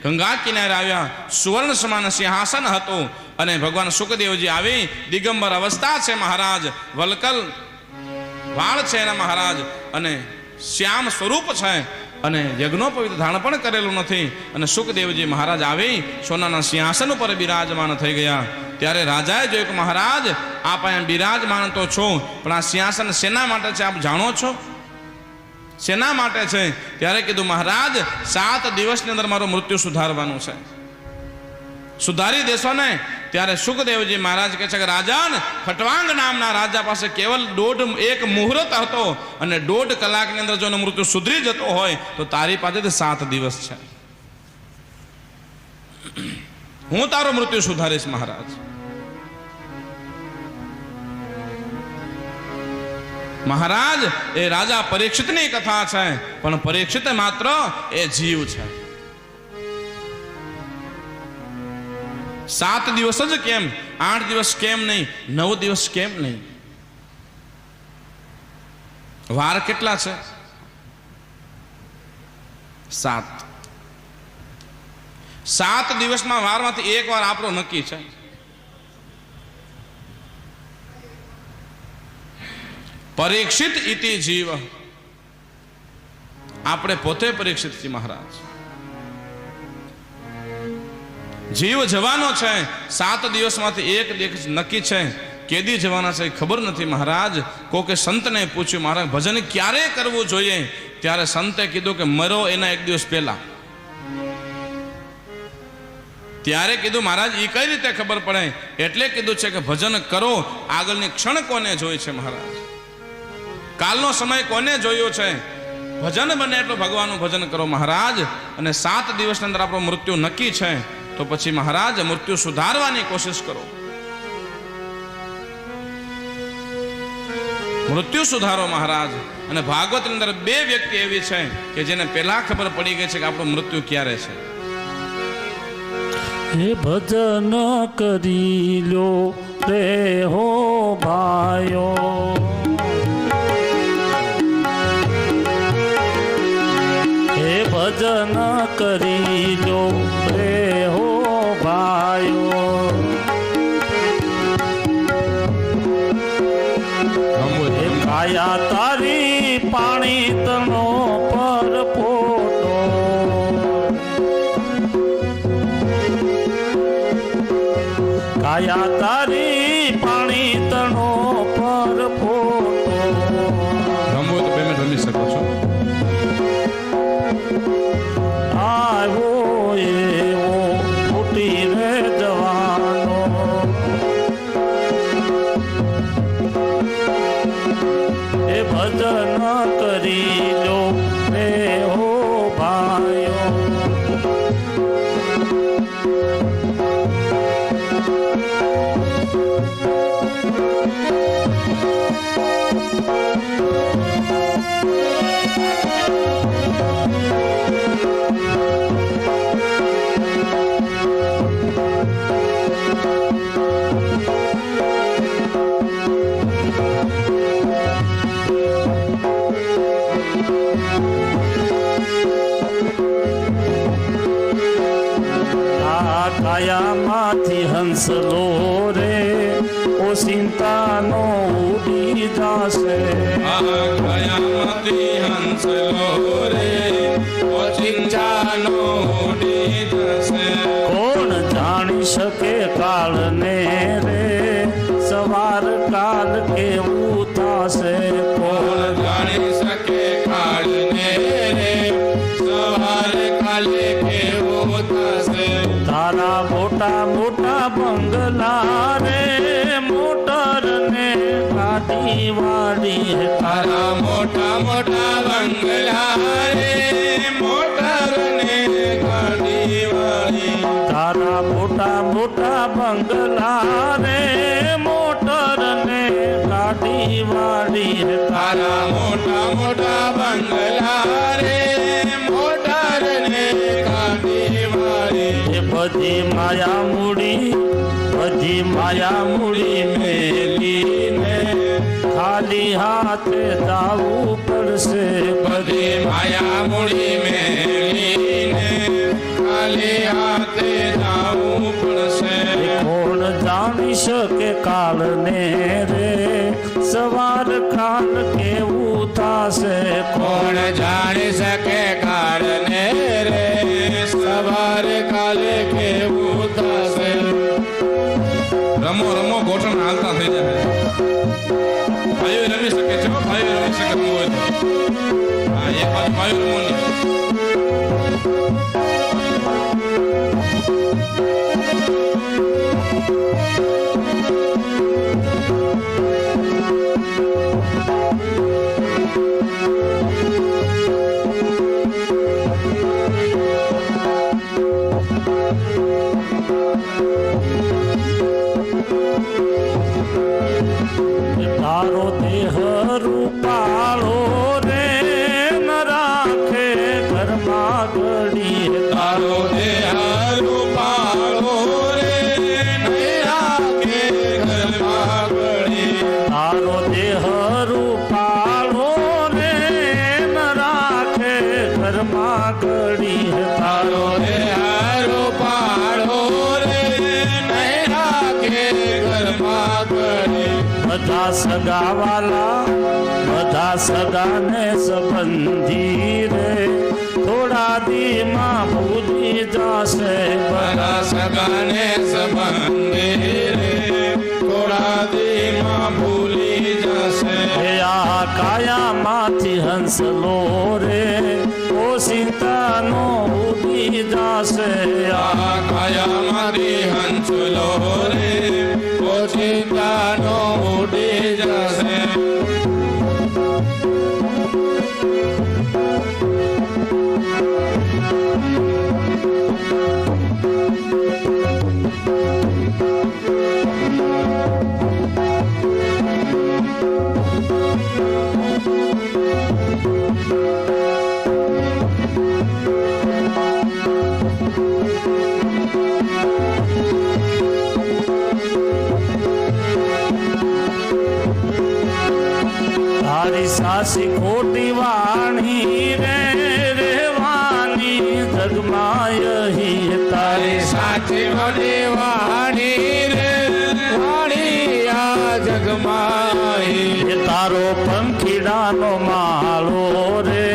ગંગા કિનારે આવ્યા. સુવર્ણ સમાન સિંહાસન હતું અને ભગવાન સુખદેવજી આવી દિગંબર અવસ્થા છે મહારાજ, વલકલ વાળ છે એના મહારાજ અને શ્યામ સ્વરૂપ છે અને યજ્ઞોપવિત ધારણ પણ કરેલું નથી. અને સુખદેવજી મહારાજ આવી સોનાના સિંહાસન ઉપર બિરાજમાન થઈ ગયા. ત્યારે રાજાએ જોયું કે મહારાજ આપ અહીંયા બિરાજમાન તો છો, પણ આ સિંહાસન શેના માટે છે આપ જાણો છો? શેના માટે છે? ત્યારે કીધું મહારાજ 7 દિવસની અંદર મારું મૃત્યુ સુધારવાનું છે, સુધારી દેશો ને? ત્યારે સુખદેવજી મહારાજ કહે છે કે રાજન, ખટવાંગ નામના રાજા પાસે કેવલ 1 મુહૂર્ત હતો અને 1.5 કલાકની અંદર જો એનું મૃત્યુ સુધરી જતો હોય તો તારી પાસે 7 દિવસ છે. હું તારું મૃત્યુ સુધારીશ મહારાજ. મહારાજ એ રાજા પરીક્ષિતની કથા છે, પણ પરીક્ષિત માત્ર એ જીવ છે. 7 દિવસ જ કેમ, 8 દિવસ કેમ નહીં, 9 દિવસ કેમ નહીં? વાર કેટલા છે? 7. 7 દિવસમાં વારમાંથી એક વાર આપણો નક્કી છે. પરીક્ષિત ઇતિ જીવ, આપણે પોતે પરીક્ષિત છીએ મહારાજ. જીવ જવાનો છે, 7 દિવસમાંથી એક દિવસ નક્કી છે. કેદી જવાના છે ખબર નથી મહારાજ. કોકે સંતને પૂછ્યું મહારાજ ભજન ક્યારે કરવું જોઈએ? ત્યારે સંતે કીધું કે મરો એના 1 દિવસ પહેલા. ત્યારે કીધું મહારાજ એ કઈ રીતે ખબર પડે? એટલે કીધું છે કે ભજન કરો, આગળની ક્ષણ કોને જોઈ છે મહારાજ? કાલનો સમય કોને જોયો છે? ભજન બને એટલું ભગવાનનું ભજન કરો મહારાજ. અને 7 દિવસની અંદર આપણું મૃત્યુ નક્કી છે તો પછી મહારાજ મૃત્યુ સુધારવાની કોશિશ કરો, મૃત્યુ સુધારો મહારાજ. અને ભાગવતની અંદર 2 વ્યક્તિ એવી છે કે જેને પહેલા ખબર પડી ગઈ છે કે આપણું મૃત્યુ ક્યારે છે. હે ભજન કરી લો રે હો ભાયો, હે ભજન કરી લો રે હો ભાયો, હે કાયા તારી પાણી તનો પર ફોટો, કાયા તારી પાણી તનો પર ફોટો. રમવો તો 2 મિનિટ રમી શકો છો. આવ્યો એવો ફૂટી રે જવાનો, એ ભજન કરી લો રે હો ભાઈઓ. કાયામાંથી હંસલો રે ઓસિંતાનો ઉડી જાશે, કાયામાંથી હંસલો રે ઓસિંતાનો ઉડી જશે. કોણ જાણી શકે કાળને રે સવાર કાલ કેવું થશે, કોણ જાણી શકે કાળને રે સવાર કાલે કેવું થશે. તારા મોટા મોટા બંગલા રે મોટર ને ગાડી વાળી, તારા મોટા મોટા બંગલા રે મોટર ને ગાડી વાળી, તારા મોટા મોટા બંગલા રે મોટર ને ગાડી વાળી, તારા મોટા મોટા બંગલા રે મોટર ને ગાડી વાળી. બધી માયા મૂડી મેલીને ખાલી હાથે જાવું પડશે, બધી માયા મૂડી મેલીને ખાલી હાથે જાવું પડશે. કોણ જાણી શકે કાલને રે સવાર કાલ કેવું થાશે. કોણ જાણી શકે કાળને રે સવારે કાલે કેવું થશે. રમો રમો ગોઠણ હાલતા થઈ જાય. ભાઈઓ રમી શકે છે, ભાઈઓ રમી શકે રમવું હોય તો. હા, એક બાજુ ભાઈઓ રમો નહીં. તારો દેહ રૂપાળો રે ન રાખે ઘરમાં ઘડી. તારો દેહ રૂપાળો રે નહીં રાખે ઘરમાં ઘડી. તારો દેહ રૂપાળો રે ન રાખે ઘરમાં ઘડી. તારો દેહ રૂપાળો રે નહીં રાખે ઘરમાં ઘડી. બધા સગાવાલા બધા સગાને સંબંધી રે થોડા દીમાં ભૂલી જાશે. બધા સગાને સંબંધી રે થોડા દીમાં ભૂલી જશે. હે આ કાયામાંથી હંસલો રે ઓશિતાનો ઉડી જાશે. આ કાયામાંથી હંસલો રે ઓચિતાનો ઉડી જશે. તારી સાસી ખોટી વાણી રે રેવાની જગમાય હી. તારી સાચી વડી વાણી રે વાણી આ જગમાઈ. તારો પંખીડાનો માળો રે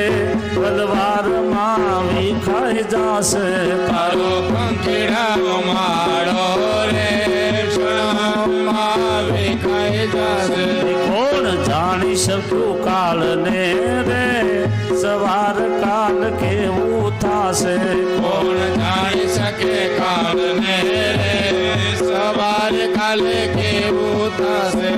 તલવારમાં વિખાઈ જાશે. તારો પંખીડાનો માળો રે ક્ષણમાં વિખાઈ જશે. કોણ જાણી શકું કાલને રે સવાર કાલ કેવું થાશે. કોણ જાણી શકે કાળને રે સવારે કાલે કેવું થશે.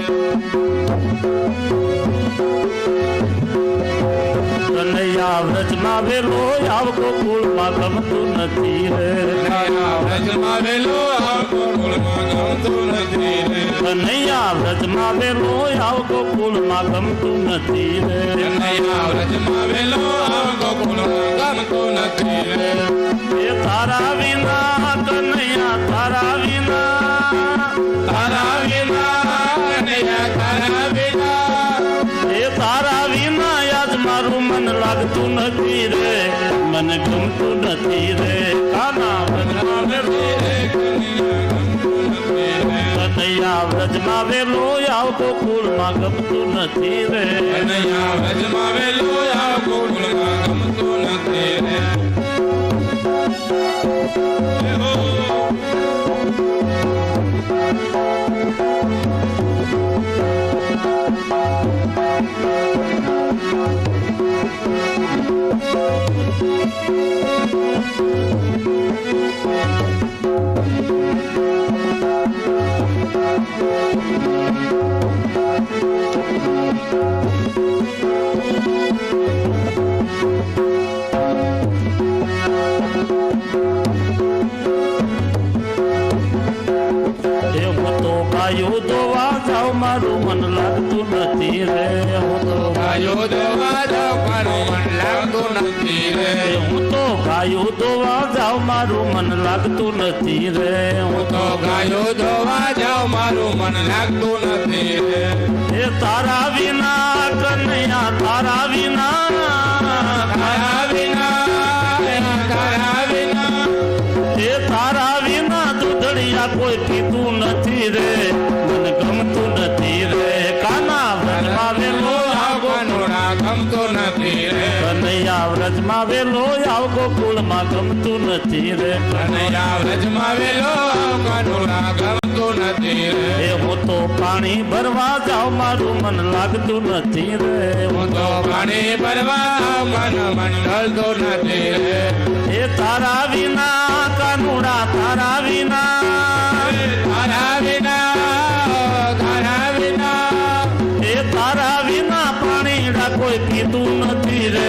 કનૈયા વ્રજમાં વેલો આવ ગોકુળમાં ગમતું નથી રે. વ્રજમાં વેલો આવ ગોકુળમાં ગમતું નથી રે. કનૈયા વ્રજમાં વેલો આવ ગોકુળમાં ગમતું નથી રે. કનૈયા વ્રજમાં વેલો આવ ગોકુળમાં ગમતું નથી રે. એ તારા વિના કનૈયા તારા વિના તારા વિના કનૈયા તારા વિના એ તારા વિના યાદ મારું મન લાગતું નથી રે. મને ગમતું નથી રે. કાના વ્રજમાં વેલો કનૈયા વ્રજમાં વેલો આવ ગોકુળમાં ગમતું નથી રે. કનૈયા વ્રજમાં વેલો આવ ગોકુળમાં ગમતું નથી રે. ગાયો દોવા જાવ મારું મન લાગતું નથી રે. હું તો ગાયો દોવા જાવ મારું મન લાગતું નથી રે. હું તો ગાયો દોવા જાવ મારું મન લાગતું નથી રે. હું તો ગાયો દોવા જાવ મારું મન લાગતું નથી રે. એ તારા વિના કનૈયા તારા વિના તારા વિના તારા વિના એ તારા વિના દૂધળિયા કોઈ પીતું નથી રે મને ગમતું નથી રે કાના વ્રજમાં વેલો આવ કાનુડા ગમતો નથી રે કનૈયા વ્રજમાં વેલો આવ ગોકુળમાં ગમતું નથી રે કનૈયા વ્રજમાં વેલો કાનુડા ગમતો નથી રે એ હું તો પાણી ભરવા જાઉં મારું મન લાગતું નથી રે હું તો પાણી ભરવા મન મંડળતો નથી રે એ તારા વિના કાનુડા તારા વિના તારા વિના તારા વિના એ તારા વિના પાણીડા કોઈ પીતું નથી રે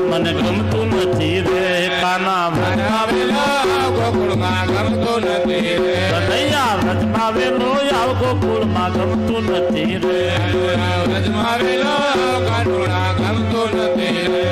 મને ગમતું નથી રે કાના તારા વેલો ગોકુળમાં ગમતો નથી રે કનૈયા વ્રજમાં વેલો આવ ગોકુળમાં ગમતું નથી રે વ્રજમાં વેલો કાનુડા ગમતો નથી રે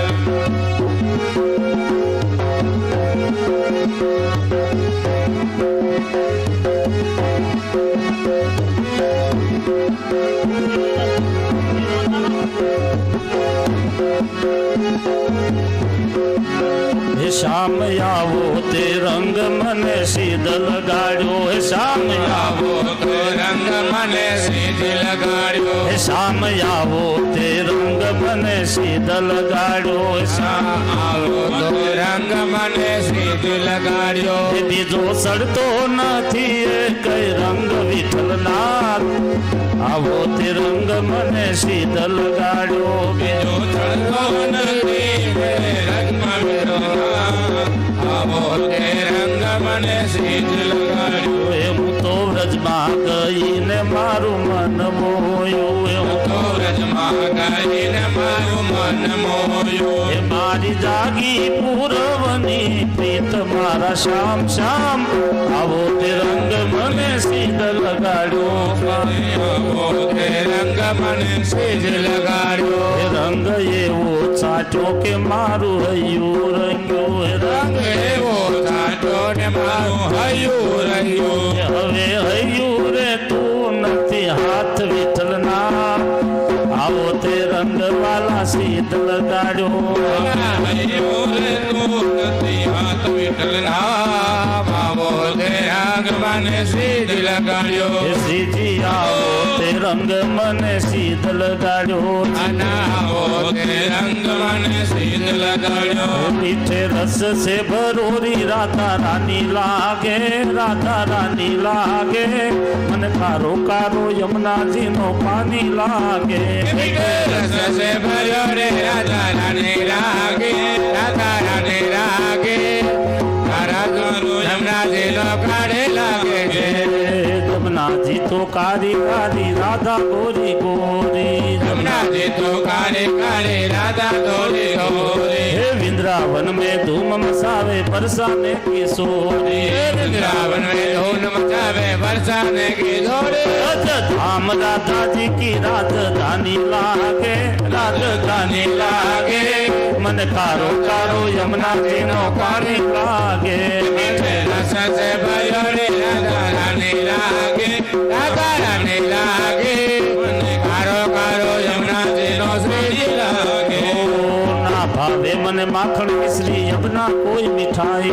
હે શ્યામ આવો તે રંગ મને સીધ લગાડ્યો હે શ્યામ આવો આવો તો રંગ મને સીધ લગાડ્યો હે શ્યામ આવો તે રંગ મને સીધ લગાડ્યો હે શ્યામ આવો તો રંગ મને સીધ લગાડ્યો એ બીજો સડતો નથી એ કઈ રંગ વિઠ્ઠલનાથ આવો તે રંગ મને સીધ લગાડ્યો બીજો ચડતો નથી રે રંગમાં મેરો આવો તે રંગ મને સીધ લગાડ્યો એ હું તો વ્રજમાં ગઈને મારું મન મોયું એ હું તો વ્રજમાં ગાઈને મારું મન મોયું એ મારી જાગી પૂરવની પ્રીત મારા શ્યામ શ્યામ આવો તે રંગ મને સીધ લગાડ્યો આવો તે રંગ મને સીધ લગાડ્યો એ રંગ એવો સાચો કે મારું હૈયું રંગ્યું એ રંગ એવો સાચો ને મારું હૈયું રહ્યું એ હવે હૈયું રે તું નથી હાથ વિઠ્ઠલના આવો તે રંગ વાલા સીધ લગાડ્યો હૈયું રે તું નથી હાથ વિઠ્ઠલના આવો તે રંગ મને સીધ લગાડ્યો એ શ્રીજી આવો તે રંગ મને સીધ લગાડ્યો આવો તે રંગ મને સીધ લગાડ્યો મીઠે રસ से भरोरी राधा रानी लागे राधा रानी लागे मन कारो कारो यमुना जी नो पानी लागे રસ સે ભર્યો રે રાધા રાણી રાગે રાધા રાણી રાગે તારા ગરુ જમનાજી નો કાઢે લાગે છે यमुना जी तो कारी कारी राधा गोरी गोरी જમનાજી તો કાળે કાળે રાધા દોરી ગોરી हे वृंदावन में धूम मसावे बरसाने की सोरी वृंदावन में धून मचावे बरसाने की दौड़े धाम राधा जी की राजधानी लागे राजधानी लागे मन कारो कारो यमुना जी नो पानी लागे रस से भर्यो रे राधा रानी लागे राधा रानी लागे મને કારો કારો યમુનાજી નો શ્રી લાગે ना भावे मन माखन मिश्री अब ना कोई मिठाई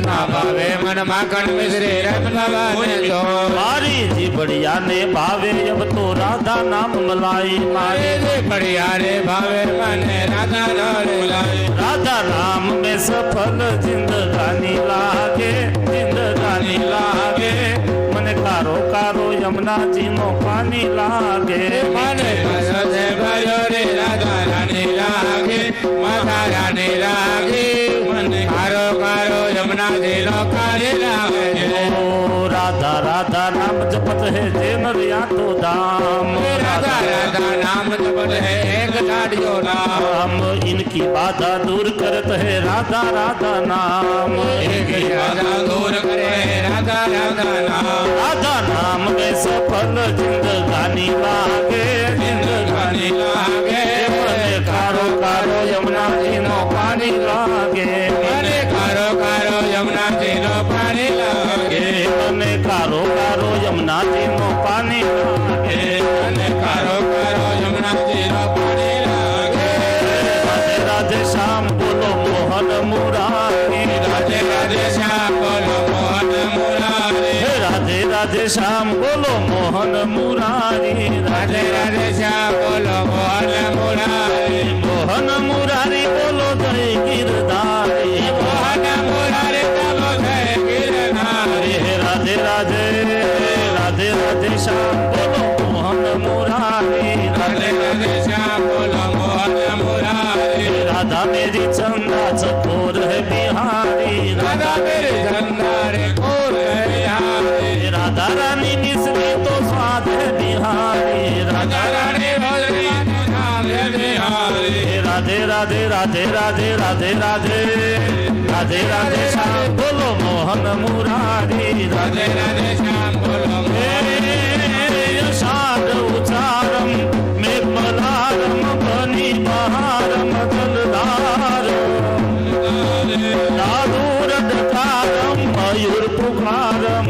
ના ભાવે મન માખણ મિશ્રી રત્નવાને તો मारी जी बढ़िया ने भावे अब तो राधा नाम मलाई मारे મારે જે પડ્યા રે ભાવે મને રાધા નો લાગે राधा नाम में सफल जिंदगानी लागे जिंदगानी लागे मन कारो कारो यमुना जी नो पानी लागे મને રસ સે ભર્યો રે રાધા રાની લાગે માતા રાની લાગે મને કારો કારો યમુનાજી નો કાળે લાગે ओ राधा राधा नाम जपत है जे नरिया तो धाम राधा राधा नाम जपत है एक दाढ़ियो नाम हम इनकी बाधा दूर करत है राधा राधा नाम एक राधा दूर करे राधा राधा नाम राधा नाम में सफल जिंदगानी लागे जिंदगानी लागे मन कारो कारो यमुना जी नो पानी लागे મને કારો કારો યમુનાજી નો પાણી લાગે मन कारो कारो यमुना जी नो पानी लागे મને કારો કારો યમુનાજી નો પાણી લાગે राधे राधे श्याम बोलो मोहन मुरारी રાધે રાધે શ્યામ બોલો રાધે શ્યામ બોલો મોહન મુરારી રાધે રાધે શ્યામ બોલો મોહન મુરારી મોહન મુરારી બોલો જય ગિરધારી મોહન મુરારી બોલો જય ગિરધારી રાધે રાધે રાધે રાધે શ્યામ બોલો મોહન મુરારી રાધે રાધે શ્યામ બોલો મોહન મુરારી राधा मेरी चंदा चकोर है बिहारी રાધા મેરી ધંધારે કોર હૈ राधा रानी मिश्री तो स्वाद है बिहारी રાધા રાણી ભજની રાધે બિહારી राधे राधे राधे राधे राधे राधे राधे राधे श्याम बोलो मोहन मुरारी રાધે રાધે શ્યામ બોલો यशाद उचारम में मलारम बनी बहारम जलधार दादूरदकारम मयूर पुकारम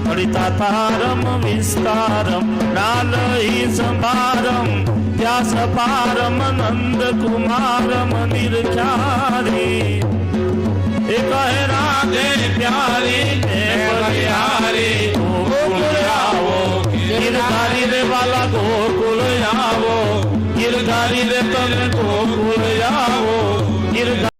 हरितातारम विस्तारम नालही संभारम व्यास पारम नंद कुमारम निर्ख्यारी एक है राधे प्यारी बलिहारी गोकुल आओ गिरधारी रे वाला गोकुल आओ गिरधारी रे तब गोकुल आओ गिरधारी